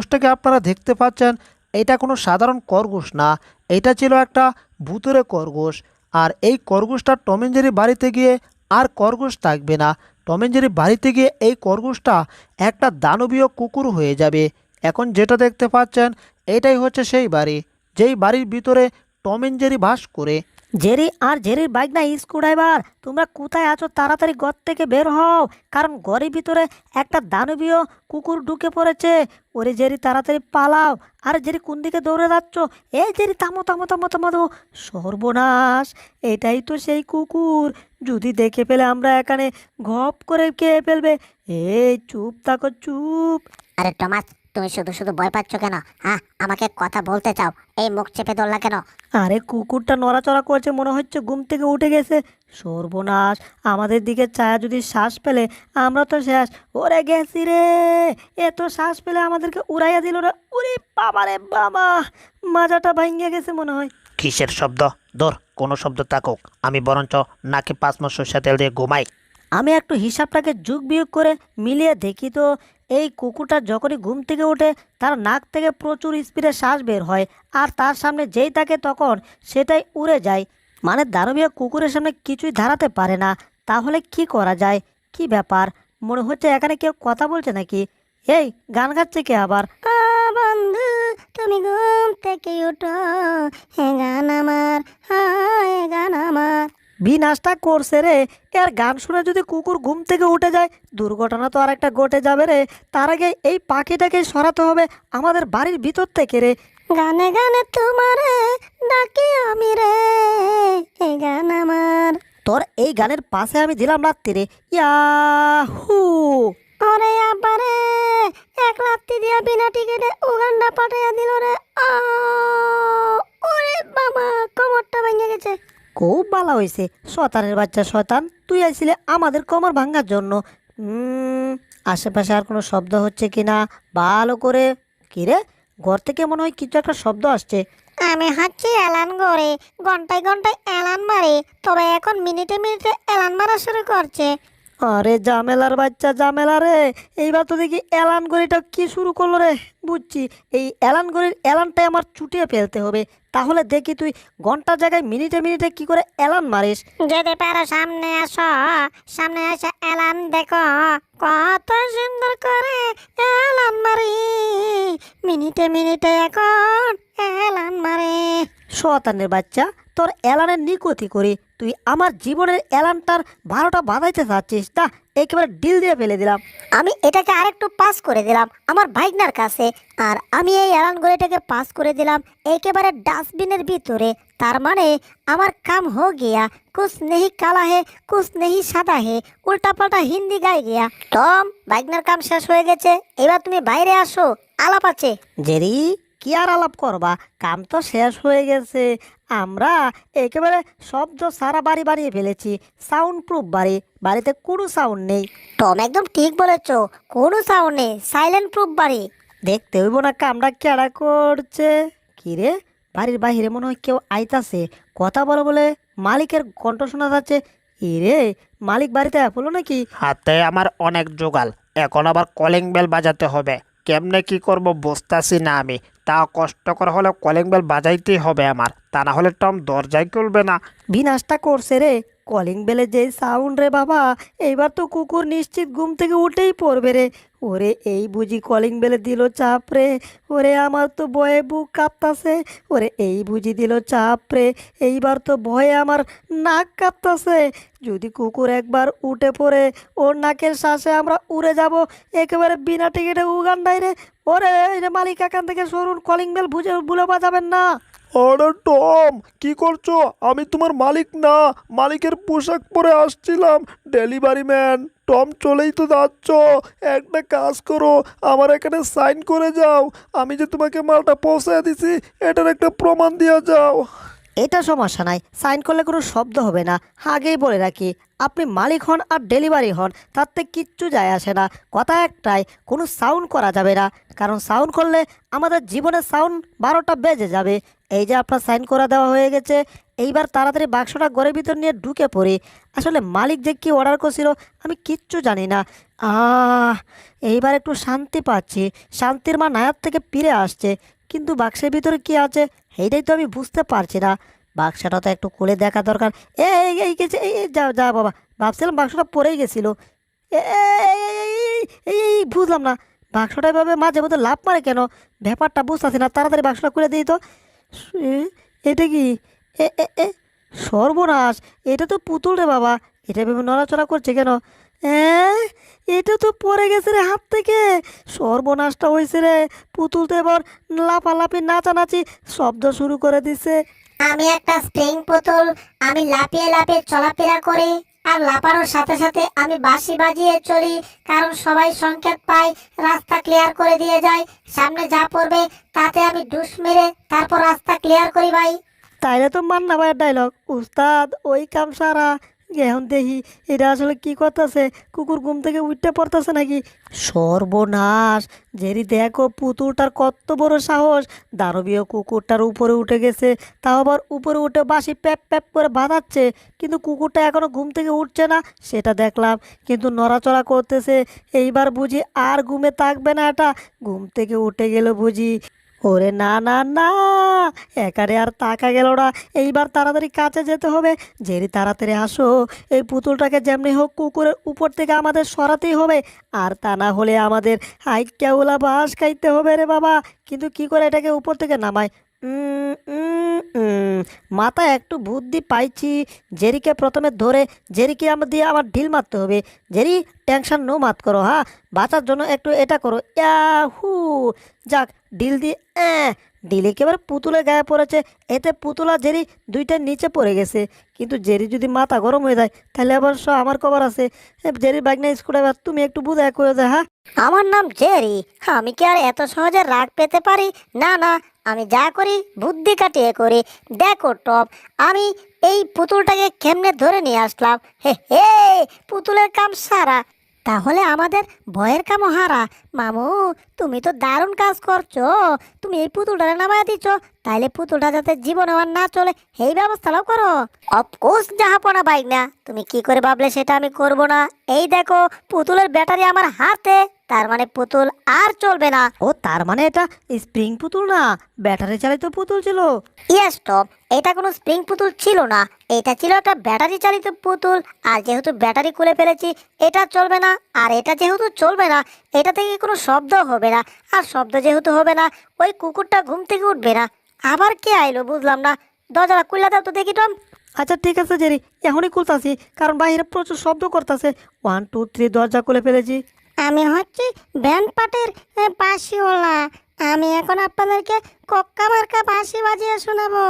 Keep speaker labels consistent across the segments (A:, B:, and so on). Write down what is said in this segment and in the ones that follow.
A: খরগোশটাকে আপনারা দেখতে পাচ্ছেন, এটা কোনো সাধারণ খরগোশ না, এটা ছিল একটা ভূতুরে খরগোশ। আর এই খরগোশটা টম অ্যান্ড জেরি বাড়িতে গিয়ে আর খরগোশ থাকবে না। টম অ্যান্ড জেরি বাড়িতে গিয়ে এই খরগোশটা একটা দানবীয় কুকুর হয়ে যাবে। এখন যেটা দেখতে পাচ্ছেন, এটাই হচ্ছে সেই বাড়ি, যেই বাড়ির ভিতরে টম অ্যান্ড জেরি বাস করে।
B: জেরি আর জেরির বাইক না স্ক্রু ড্রাইভার, তোমরা কোথায় আছো? তাড়াতাড়ি ঘর থেকে বের হও, কারণ ঘরের ভিতরে একটা দানবীয় কুকুর ঢুকে পড়েছে। ওরে জেরি, তাড়াতাড়ি পালাও। আরে জেরি, কোন দিকে দৌড়ে যাচ্ছ? এই জেরি, থামো থামো থামো থামো থামো। সর্বনাশ, এটাই তো সেই কুকুর। যদি দেখে ফেলে আমরা এখানে ঘপ করে খেয়ে ফেলবে। এই চুপ থাকো, চুপ।
C: আরে টমাস, তুমি শুধু শুধু ভয় পাচ্ছ কেন? হ্যাঁ, আমাকে কথা বলতে চাও, এই মুখ চেপে ধরলা কেন?
B: আরে কুকুরটা নড়াচড়া করছে, মনে হচ্ছে ঘুম থেকে উঠে গেছে। সর্বনাশ, আমাদের দিকে ছায়া যদি শ্বাস পেলে আমরা তো শেষ। ওরে গেছি রে, এ তো শ্বাস পেলে আমাদেরকে উড়াইয়া দিল রে। উরে বাবা রে বাবা, মাজাটা ভাঙ্গে গেছে মনে হয়।
A: কিসের শব্দ? ধর, কোনো শব্দ থাকুক, আমি বরঞ্চ নাকে 5 মাস সর্ষা তেল দিয়ে ঘুমাই।
B: আমি একটু হিসাবটাকে যোগ বিয়োগ করে মিলিয়ে দেখি তো। এই কুকুরটা যখনই ঘুম থেকে ওঠে তার নাক থেকে প্রচুর স্পিডে শ্বাস বের হয়, আর তার সামনে যেই থাকে তখন সেটাই উড়ে যায়। মানে দানবীয় কুকুরের সামনে কিছুই দাঁড়াতে পারে না। তাহলে কি করা যায়? কি ব্যাপার, মনে হচ্ছে এখানে কেউ কথা বলছে নাকি? এই গান গাচ্ছে কে আবার?
C: বন্ধু, তুমি ঘুম থেকে উঠো, হে গান আমার, হ্যাঁ গান আমার।
B: বিনাশটা করছে রে। আর গান শুনে যদি কুকুর ঘুম থেকে উঠে যায়, দুর্ঘটনা তো আর একটা ঘটে যাবে রে। তার আগে এই পাখিটাকে সরাতে হবে আমাদের বাড়ির ভিতর থেকে রে।
C: গানে গানে তোমারে ডাকি আমি রে, হে গান আমার।
B: তোর এই গানের পাশে আমি দিলাম রাত্রি রে, ইয়াহু।
C: ওরে আবারে, এক রাত্রি দিয়া বিনা টিকেটে উগান্ডা পাঠাইয়া দিল রে। ওরে বাবা, কোমরটা ভেঙে গেছে।
B: খুব ভালো হয়েছে, শয়তানের বাচ্চা শয়তান, তুই আইছিলে আমাদের কোমর ভাঙার জন্য। আশেপাশে আর কোনো শব্দ হচ্ছে কিনা ভালো করে। কিরে, ঘর থেকে মনে হয় কিছু একটা শব্দ আসছে।
C: আমি হচ্ছি এলান করে, ঘন্টায় ঘন্টায় এলান মারে, তবে এখন মিনিটে মিনিটে এলান মারা শুরু করছে।
B: আরে জামেলার বাচ্চা, জামেলা রে। এইবার তো দেখি এলান গড়িটা কি শুরু করলো রে। বুঝছি, এই এলান গড়ির এলানটাই আমার চুটিয়ে ফেলতে হবে। তাহলে দেখি তুই ঘন্টার জায়গায় মিনিটে মিনিটে কি করে এলান মারিস।
C: যদি পারো সামনে আসো, সামনে এসে এলান দেখো, কত সুন্দর করে এলান মারি, মিনিটে মিনিটে এখন এলান মারে।
B: শয়তানের বাচ্চা, তোর এলানের নিকতি করি। তুই আমার জীবনের এলানটার 12টা বাজাইতে চাচ্ছিস, তা একেবারে ডিল দিয়ে ফেলে দিলাম।
C: আমি এটাকে আরেকটু পাস করে দিলাম আমার ভাইগনার কাছে, আর আমি এই এলান গড়িটাকে পাস করে দিলাম একেবারে ডাস্টবিনের ভিতরে। তার মানে আমার কাম হো গিয়া, কুছ নেহি কালা হে কুছ নেহি সাদা হে, উল্টা পাল্টা হিন্দি গায়ে গিয়া। টম, ভাইগনার কাম শেষ হয়ে গেছে, এবার তুমি বাইরে আসো, আলাপ আছে।
B: জেরি, কি আর আলাপ করবা, কাম তো শেষ হয়ে গেছে। আমরা একেবারে শব্দ সারা বাড়ি বানিয়ে ফেলেছি, সাউন্ড প্রুফ বাড়ি। বাড়িতে কোনো সাউন্ড নেই।
C: টম একদম ঠিক বলেছো, কোনো সাউন্ড নেই, সাইলেন্ট প্রুফ বাড়ি।
B: দেখতে হইব না কামটা কেডা করছে। কিরে, বাড়ির বাহিরে মনে হয় কেউ আইতাছে, কথা বলে বলে মালিকের কণ্ঠ শোনা যাচ্ছে। ইরে, মালিক বাড়িতে এলো নাকি?
A: হাতে আমার অনেক জোগাল, এখন আবার কলিং বেল বাজাতে হবে। কেমনে কি করব বুঝতাছি না আমি। তা কষ্ট করে হলে কলিং বেল বাজাইতেই হবে আমার, তা না হলে টম দরজাই খুলবে না।
B: বিনাশটা করছে রে কলিং বেলে যে সাউন্ড রে বাবা। এইবার তো কুকুর নিশ্চিত ঘুম থেকে উঠেই পড়বে রে। ওরে, এই বুঝি কলিং বেলে দিল চাপ রে। ওরে, আমার তো ভয়ে বুক কাঁপতাছে। ওরে, এই বুঝি দিল চাপ রে। এইবার তো ভয়ে আমার নাক কাঁপতাছে। যদি কুকুর একবার উঠে পড়ে, ওর নাকের শ্বাসে আমরা উড়ে যাব একেবারে বিনা টিকিটে উগান্ডায় রে। ওরে রে মালিক, এখান থেকে সরুন, কলিং বেল ভুলে বাজাবেন না।
D: আরে টম, কি করছো? আমি তোমার মালিক না, মালিকের পোশাক পরে আসছিলাম। ডেলিভারি ম্যান টম, চলেই তো যাচ্ছ। একটা কাজ করো, আমার এখানে সাইন করে যাও। আমি যে তোমাকে মালটা পৌঁছায় দিছি এটার একটা প্রমাণ দিয়ে যাও।
B: এটা সমস্যা নাই, সাইন করলে কোনো শব্দ হবে না। আগেই বলে রাখি, আপনি মালিক হন আর ডেলিভারি হন, তাতে কিচ্ছু যায় আসে না। কথা একটাই, কোনো সাউন্ড করা যাবে না, কারণ সাউন্ড করলে আমাদের জীবনের সাউন্ড 12টা বেজে যাবে। এই যে আপনার সাইন করা দেওয়া হয়ে গেছে, এইবার তাড়াতাড়ি বাক্সটা ঘরের ভিতর নিয়ে ঢুকে পড়ি। আসলে মালিক যে কি অর্ডার করছিল আমি কিচ্ছু জানি না। এইবার একটু শান্তি পাচ্ছি, শান্তির মা নায়ার থেকে ফিরে আসছে। কিন্তু বাক্সের ভিতরে কি আছে এইটাই তো আমি বুঝতে পারছি না। বাক্সটা তো একটু খুলে দেখা দরকার। এই এই গেছে, এই যা যা বাবা, ভাবছিলাম বাক্সটা পড়েই গেছিল। এই বুঝলাম না, বাক্সটা এভাবে মাঝে মধ্যে লাভ মারে কেন, ব্যাপারটা বুঝতেছি না। তাড়াতাড়ি বাক্সটা খুলে দিই তো। এ, এটা কি? এ এ এ সর্বনাশ, এটা তো পুতুল রে বাবা, এটা ভেবে নড়াচড়া করছে কেন? হ্যাঁ, এটা তো পড়ে গেছে রে হাত থেকে। সর্বনাশটা হয়েছে রে, পুতুল তো এবার লাফালাফি নাচানাচি শব্দ শুরু করে দিছে।
C: আমি একটা স্প্রিং পুতুল, আমি লাফিয়ে লাফিয়ে চলাফেরা করি, আর লাফানোর সাথে সাথে আমি বাঁশি বাজিয়ে চলি, কারণ সবাই সংকেত পায়, রাস্তা ক্লিয়ার করে দিয়ে যায়। সামনে যা পড়বে তাতে আমি ডুস মেরে তারপর রাস্তা ক্লিয়ার করি ভাই।
B: তাইলে তো মান্না ভাইয়ের ডায়লগ, উস্তাদ ওই কাম সারা। এখন দেখি এটা আসলে কি করতেছে, কুকুর ঘুম থেকে উঠতে পড়তেছে নাকি? সর্বনাশ, জেরি দেখো পুতুলটার কত বড় সাহস, দানবীয় কুকুরটার উপরে উঠে গেছে, তাও আবার উপরে উঠে বাঁশি প্যাপ প্যাপ করে বাঁধাচ্ছে। কিন্তু কুকুরটা এখনো ঘুম থেকে উঠছে না সেটা দেখলাম, কিন্তু নড়াচড়া করতেছে। এইবার বুঝি আর ঘুমে থাকবে না, এটা ঘুম থেকে উঠে গেল বুঝি। ওরে না না না, একারে আর তাকা গেল না। এইবার তাড়াতাড়ি কাছে যেতে হবে। জেরি তাড়াতাড়ি আসো, এই পুতুলটাকে যেমনি হোক কুকুরের উপর থেকে আমাদের সরাতেই হবে, আর তা না হলে আমাদের হাইক্যাওলা বাস খাইতে হবে রে বাবা। কিন্তু কি করে এটাকে উপর থেকে নামায়? মাথায় একটু বুদ্ধি পাইছি। জেরিকে প্রথমে ধরে জেরিকে দিয়ে আমার ঢিল মারতে হবে। জেরি, টেনশন নো মাত করো, হ্যাঁ, বাঁচার জন্য একটু এটা করো, ইয়াহু। যাক, ডিল দিয়ে ডিল একেবারে পুতুলের গায়ে পড়েছে, এতে পুতুল আর জেরি দুইটার নিচে পড়ে গেছে। কিন্তু জেরি যদি মাথা গরম হয়ে যায় তাহলে অবশ্য আমার খবর আছে। জেরির বাইক না স্ক্রুড্রাইভার, তুমি একটু বুঝায় করে যায়, হ্যাঁ।
C: আমার নাম জেরি, আমি কি আর এত সহজে রাগ পেতে পারি? না না, আমি যা করি বুদ্ধি কাটিয়ে করি। দেখো টপ, আমি এই পুতুলটাকে কেমনে ধরে নিয়ে আসলাম। হে হে, পুতুলের কাম সারা, তাহলে আমাদের ভয়ের কামও হারা। মামু, তুমি তো দারুণ কাজ করছো। তুমি এই পুতুলটা নামায় দিচ্ছ, তাইলে পুতুলটা যাতে জীবনে আর না চলে এই ব্যবস্থাটাও করো। অফকোর্স জাহাপনা বাইক না, তুমি কি করে ভাবলে সেটা আমি করব না। এই দেখো, পুতুলের ব্যাটারি আমার হাতে, তার মানে পুতুল আর চলবে না।
B: ও, তার মানে এটা স্প্রিং পুতুল না, ব্যাটারি চালিত পুতুল ছিল।
C: ইয়েস টপ, এটা কোনো স্প্রিং পুতুল ছিল না, এটা ছিল একটা ব্যাটারি চালিত পুতুল। আর যেহেতু ব্যাটারি খুলে ফেলেছি, এটা চলবে না। আর এটা যেহেতু চলবে না, এটা থেকে কোনো শব্দ হবে না। আর শব্দ যেহেতু হবে না, ওই কুকুরটা ঘুম থেকে উঠবে না। আবার কে আইলো বুঝলাম না, দরজাটা খুলে দাও তো দেখি টম।
B: আচ্ছা ঠিক আছে জেরি, এখনই খুলতাছি, কারণ বাইরে প্রচুর শব্দ করতেছে। 1 2 3, দরজা খুলে ফেলেছি।
C: আমি হচ্ছি ব্যান্ড পার্টির বাঁশিওয়ালা। আমি এখন আপনাদেরকে কক্কা মার্কা বাঁশি বাজিয়ে শোনাবো।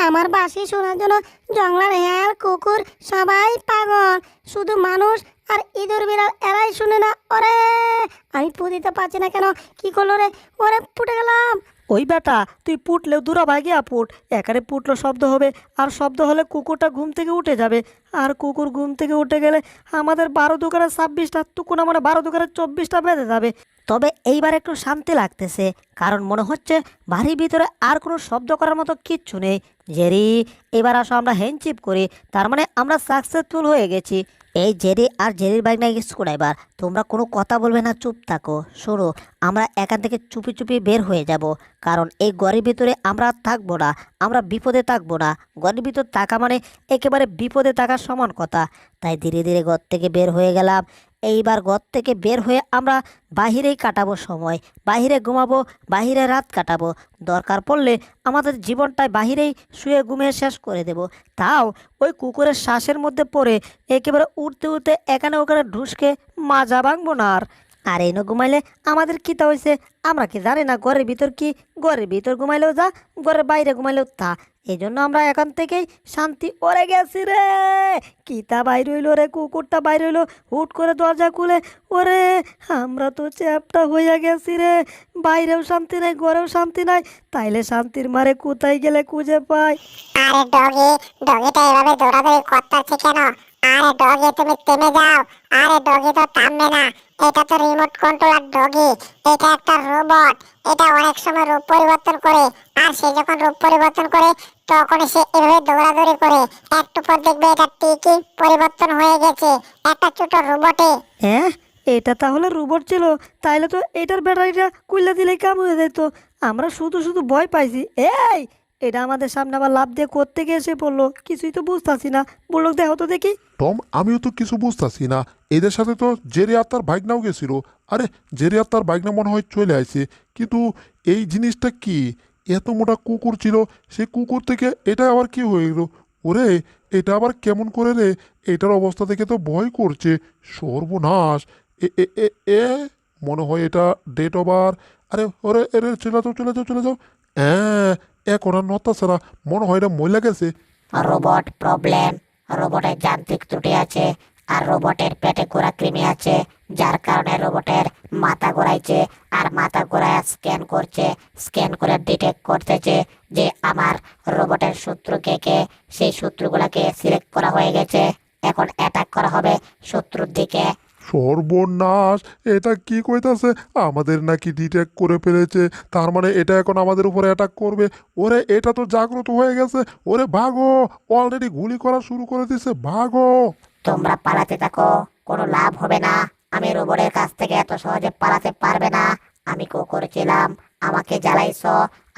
C: আমার বাঁশি শোনার জন্য জঙ্গলার হেয়ার কুকুর সবাই পাগল, শুধু মানুষ আর ইঁদুর বিড়াল এরাই শুনে না। ওরে, আমি পু দিতে পারছি না কেন, কি করলো রে? ওরে, ফুটে গেলাম।
B: ওই বেটা, তুই পুটলেও দূরা ভাগিয়া পুট, একারে পুটলো শব্দ হবে, আর শব্দ হলে কুকুরটা ঘুম থেকে উঠে যাবে। আর কুকুর ঘুম থেকে উঠে গেলে আমাদের 12 দুকারে 26টা, তুকুন আমার 12 দুকারে 24টা বেঁধে যাবে। তবে এইবার একটু শান্তি লাগতেছে, কারণ মনে হচ্ছে বাড়ির ভিতরে আর কোনো শব্দ করার মতো কিচ্ছু নেই। জেরি, এবার আসো আমরা হ্যান্ডচিপ করি, তার মানে আমরা সাকসেসফুল হয়ে গেছি। এই জেরি আর জেরির বাইক না স্ক্রুড্রাইভার, তোমরা কোনো কথা বলবে না, চুপ থাকো। শোনো, আমরা এখান থেকে চুপি চুপি বের হয়ে যাব, কারণ এই ঘরের ভিতরে আমরা আর থাকবো না, আমরা বিপদে থাকবো না। ঘরের ভিতর থাকা মানে একেবারে বিপদে থাকার সমান কথা। তাই ধীরে ধীরে ঘর থেকে বের হয়ে গেলাম। এইবার ঘর থেকে বের হয়ে আমরা বাহিরেই কাটাবো সময়, বাহিরে ঘুমাবো, বাহিরে রাত কাটাবো। দরকার পড়লে আমাদের জীবনটাই বাহিরেই শুয়ে ঘুমিয়ে শেষ করে দেব। তাও ওই কুকুরের শ্বাসের মধ্যে পড়ে একেবারে উঠতে উঠতে এখানে ওখানে ঢুসকে মাজা ভাঙবো না আর। আর এনে ঘুমাইলে আমাদের কী তা হয়েছে আমরা কি জানি না? ঘরের ভিতর কি, ঘরের ভিতর ঘুমাইলেও যা, ঘরের বাইরে ঘুমাইলেও তা, এই জন্য আমরা এখান থেকেই শান্তি ওরে গেছি রে। কিতা বাইর হইলো রে, কুকুরটা বাইর হইলো হুট করে দরজা খুলে। ওরে আমরা তো চ্যাপটা হইয়া গেছি রে, বাইরেও শান্তি নাই ঘরেও শান্তি নাই। তাইলে শান্তির মারে কোথায় গেলে খুঁজে পাই?
C: আরে ডগি, ডগিটা এভাবে দৌড়াদৌড়ি করতেছে কেন? আরে ডগি তুমি থেমে যাও। আরে ডগি তো থামবে না। এটা তো রিমোট কন্ট্রোলার ডগি, এটা একটা রোবট। এটা অনেক সময় রূপ পরিবর্তন করে, আর সে যখন রূপ পরিবর্তন করে তখন সে এভাবে দৌড়াদৌড়ি করে। একটু পর দেখবে এটা ঠিকই পরিবর্তন হয়ে গেছে একটা ছোট রোবটে।
B: হ্যাঁ, এটা তাহলে রোবট ছিল। তাইলে তো এটার ব্যাটারিটা খুললে দিলেই কাম হয়ে যেত। আমরা শুধু শুধু ভয় পাইছি। এই, এটা আমাদের সামনে আবার লাফ দিয়ে করতে গিয়ে এসে পড়লো, কিছুই তো বুঝতাছি না। বললো দেখো তো দেখি।
E: টম, আমিও তো কিছু বুঝতেছি না। এদের সাথে তো জেরি আর তার ভাইগনাও গেছিল। আরে জেরি আর তার ভাইগনা মনে হয় চলে আসছে, কিন্তু এই জিনিসটা কি? এত মোটা কুকুর ছিল, সেই কুকুর থেকে এটা আবার কি হয়ে গেল? ওরে, এটা আবার কেমন করে রে? এটার অবস্থা দেখে তো ভয় করছে। সর্বনাশ! এ এ এ এ মনে হয় এটা ডেট ওভার। আরে ওরে এরে, চলে যাও চলে যাও চলে যাও। হ্যাঁ, এখন আর নড়তাছে না, মনে হয় এটা মহিলা গেছে।
F: রোবট প্রবলেম, রোবটের যান্ত্রিক ত্রুটি আছে, আর রোবটের পেটে গোড়া কৃমি আছে, যার কারণে রোবটের মাথা ঘোরাইছে, আর মাথা ঘোরায় স্ক্যান করছে, স্ক্যান করে ডিটেক্ট করতেছে যে আমার রোবটের শত্রু কে কে। সেই শত্রুগুলাকে সিলেক্ট করা হয়ে গেছে, এখন অ্যাটাক করা হবে শত্রুর দিকে।
E: সর্বনাশ! এটা কি কইতাছে? আমাদের নাকি ডিটেক্ট করে ফেলেছে, তার মানে এটা এখন আমাদের উপরে অ্যাটাক করবে। ওরে, এটা তো জাগ্রত হয়ে গেছে। ওরে ভাগো, অলরেডি গুলি করা শুরু করে দিছে, ভাগো।
F: তোমরা পালাতে থাকো, কোনো লাভ হবে না। আমি রোবটের কাছ থেকে এত সহজে পালাতে পারবে না। আমি কুকুর ছিলাম, আমাকে জ্বালাইছো,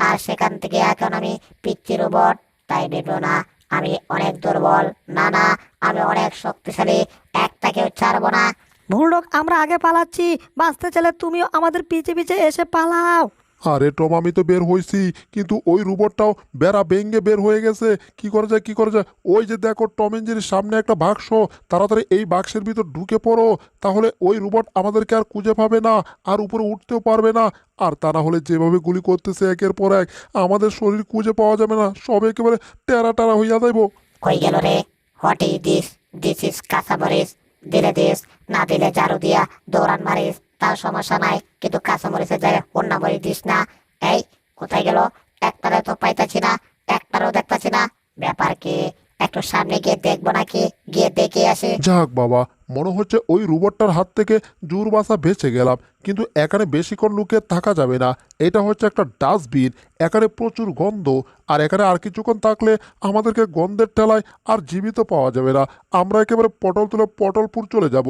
F: আর সেখান থেকে এখন আমি পিচ্ছি রোবট। তাই ভেবো না আমি অনেক দুর্বল। না না, আমি অনেক শক্তিশালী, একটাকেও ছাড়বো না।
B: ভুলডগ, আমরা আগে পালাচ্ছি। বাঁচতে চাইলে তুমিও আমাদের পিছে পিছে এসে পালাও।
E: আরে টম, আমি তো বের হয়েছি, কিন্তু ওই রোবটটাও বেড়া ভেঙ্গে বের হয়ে গেছে। কি করা যায়, কি করা যায়? ওই যে দেখো, টম এন্ড জেরির সামনে একটা বাক্স, তাড়াতাড়ি এই বাক্সের ভিতর ঢুকে পড়ো। তাহলে ওই রোবট আমাদেরকে আর খুঁজে পাবে না, আর উপরে উঠতেও পারবে না। আর তা না হলে যেভাবে গুলি করতেছে একের পর এক, আমাদের শরীর খুঁজে পাওয়া যাবে না, সব একেবারে টেরা টারা হইয়া যাইব।
F: কই গেল রে? What is this? This is কাঁচামরিচ। দিলে দিস, না দিলে ঝাড়ু দিয়া দৌড়ান মারিস, তার সমস্যা নাই, কিন্তু কাঁচামরিচের জায়গায় অন্য মরিচ দিস না। এই, কোথায় গেল? একটারে তো পাইতাছি না, একটারও দেখতাছি না। ব্যাপার কি? একটু সামনে গিয়ে দেখবো নাকি? গিয়ে দেখে আসি।
E: যাক বাবা, মনে হচ্ছে ওই রোবটটার হাত থেকে জোর বাসা বেঁচে গেলাম। কিন্তু এখানে বেশিক্ষণ লুকিয়ে থাকা যাবে না। এটা হচ্ছে একটা ডাস্টবিন, এখানে প্রচুর গন্ধ, আর এখানে আর কিছুক্ষণ থাকলে আমাদেরকে গন্ধের ঠেলায় আর জীবিত পাওয়া যাবে না। আমরা একেবারে পটল তুলে পটলপুর চলে যাব।